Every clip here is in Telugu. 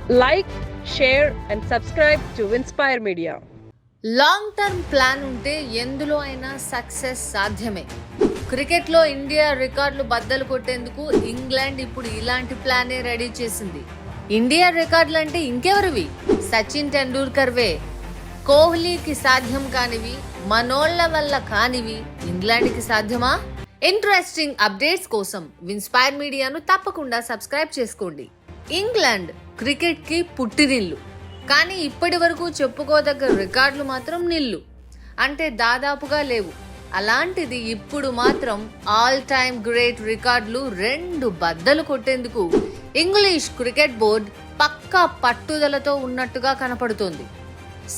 Like, share and subscribe to Inspire Media. Long term plan ఉంటే ఎందులో అయినా సక్సెస్ సాధ్యమే. క్రికెట్లో ఇండియా రికార్డులు బద్దలు కొట్టేందుకు ఇంగ్లాండ్ ఇప్పుడు ఇలాంటి ప్లానే రెడీ చేసింది. ఇండియా రికార్డులు అంటే ఇంకెవరివి? సచిన్ టెండూల్కర్వే. కోహ్లీకి సాధ్యం కానివి, మనోళ్ల వల్ల కానివి ఇంగ్లాండ్కి సాధ్యమా? ఇంట్రెస్టింగ్ అప్డేట్స్ కోసం ఇన్స్పైర్ మీడియాను తప్పకుండా సబ్స్క్రైబ్ చేసుకోండి. ఇంగ్లాండ్ క్రికెట్కి పుట్టినిల్లు, కానీ ఇప్పటి వరకు చెప్పుకోదగ్గ రికార్డులు మాత్రం నిల్లు, అంటే దాదాపుగా లేవు. అలాంటిది ఇప్పుడు మాత్రం ఆల్ టైమ్ గ్రేట్ రికార్డులు 2 బద్దలు కొట్టేందుకు ఇంగ్లీష్ క్రికెట్ బోర్డ్ పక్కా పట్టుదలతో ఉన్నట్టుగా కనపడుతోంది.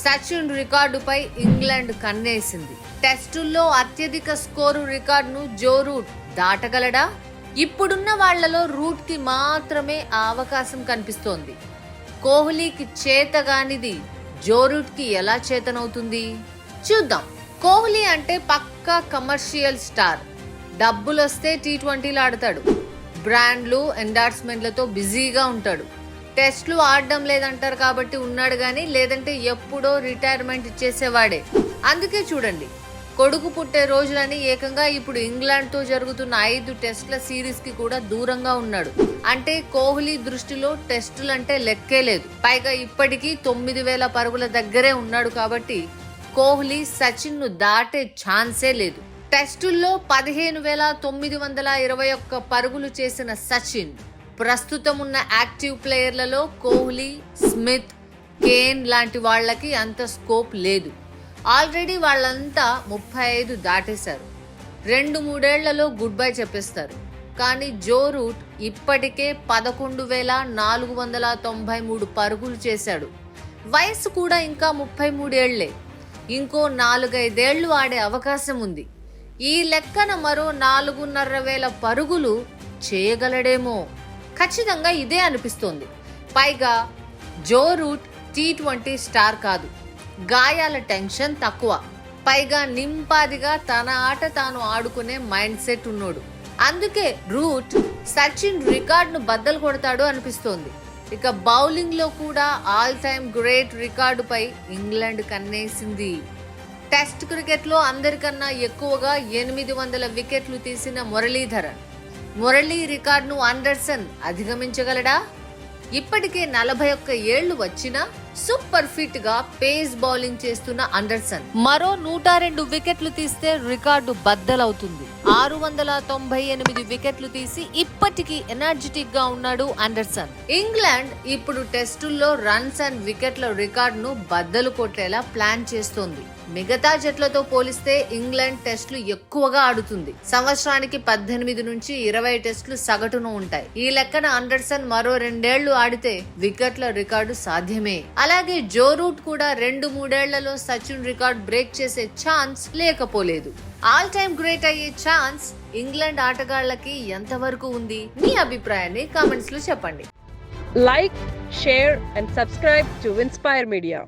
సచిన్ రికార్డుపై ఇంగ్లాండ్ కన్నేసింది. టెస్టుల్లో అత్యధిక స్కోరు రికార్డును జో రూట్ దాటగలడా? ఇప్పుడున్న వాళ్లలో రూట్ కి మాత్రమే ఆ అవకాశం కనిపిస్తోంది. కోహ్లీకి చేతగానిది జో రూట్ కి ఎలా చేతనవుతుంది చూద్దాం. కోహ్లీ అంటే పక్కా కమర్షియల్ స్టార్. డబ్బులొస్తే T20లు ఆడతాడు, బ్రాండ్లు ఎండార్స్మెంట్లతో బిజీగా ఉంటాడు. టెస్ట్లు ఆడడం లేదంటారు కాబట్టి ఉన్నాడు గానీ, లేదంటే ఎప్పుడో రిటైర్మెంట్ ఇచ్చేసేవాడే. అందుకే చూడండి, కొడుకు పుట్టే రోజులని ఏకంగా ఇప్పుడు ఇంగ్లాండ్తో జరుగుతున్న 5 టెస్టుల సిరీస్కి కూడా దూరంగా ఉన్నాడు. అంటే కోహ్లీ దృష్టిలో టెస్టులంటే లెక్కే లేదు. పైగా ఇప్పటికీ 9,000 పరుగుల దగ్గరే ఉన్నాడు. కాబట్టి కోహ్లీ సచిన్ను దాటే ఛాన్సే లేదు. టెస్టుల్లో 15,921 పరుగులు చేసిన సచిన్ ప్రస్తుతం ఉన్న యాక్టివ్ ప్లేయర్లలో కోహ్లీ, స్మిత్, కేన్ లాంటి వాళ్లకి అంత స్కోప్ లేదు. ఆల్రెడీ వాళ్ళంతా 35 దాటేశారు. 2-3 ఏళ్లలో గుడ్ బై చెప్పేస్తారు. కానీ జో రూట్ ఇప్పటికే 11,493 పరుగులు చేశాడు. వయసు కూడా ఇంకా 33 ఏళ్లే. ఇంకో 4-5 ఏళ్లు ఆడే అవకాశం ఉంది. ఈ లెక్కన మరో 4,500 పరుగులు చేయగలడేమో. ఖచ్చితంగా ఇదే అనిపిస్తోంది. పైగా జో రూట్ T20 స్టార్ కాదు. గాయాల టెన్షన్ తక్కువ. పైగా నింపాదిగా తన ఆట తాను ఆడుకునే మైండ్ సెట్ ఉన్నోడు. అందుకే రూట్ సచిన్ రికార్డును బద్దలు కొడతాడు అనిపిస్తోంది. ఇక బౌలింగ్ లో కూడా ఆల్ టైమ్ గ్రేట్ రికార్డుపై ఇంగ్లాండ్ కన్నేసింది. టెస్ట్ క్రికెట్ లో అందరికన్నా ఎక్కువగా 800 వికెట్లు తీసిన మురళీ రికార్డును ఆండర్సన్ అధిగమించగలడా? ఇప్పటికే 41 ఏళ్లు వచ్చినా సూపర్ ఫిట్ గా పేస్ బౌలింగ్ చేస్తున్న ఆండర్సన్ మరో 102 వికెట్లు తీస్తే రికార్డు బద్దలవుతుంది. 698 వికెట్లు తీసి ఇప్పటికీ ఎనర్జెటిక్ గా ఉన్నాడు ఆండర్సన్. ఇంగ్లాండ్ ఇప్పుడు టెస్టుల్లో రన్స్ అండ్ వికెట్ల రికార్డును బద్దలు కొట్టేలా ప్లాన్ చేస్తోంది. మిగతా జట్లతో పోలిస్తే ఇంగ్లాండ్ టెస్టులు ఎక్కువగా ఆడుతుంది. సంవత్సరానికి 18 నుంచి 20 టెస్టులు సగటును ఉంటాయి. ఈ లెక్కన ఆండర్సన్ మరో 2 ఏళ్లు ఆడితే వికెట్ల రికార్డు సాధ్యమే. అలాగే జో రూట్ కూడా 2-3 ఏళ్లలో సచిన్ రికార్డ్ బ్రేక్ చేసే ఛాన్స్ లేకపోలేదు. ఆల్ టైమ్ గ్రేట్ అయ్యే ఛాన్స్ ఇంగ్లాండ్ ఆటగాళ్లకి ఎంతవరకు ఉంది? మీ అభిప్రాయాన్ని కామెంట్స్ లో చెప్పండి. Like, share and subscribe to Inspire Media.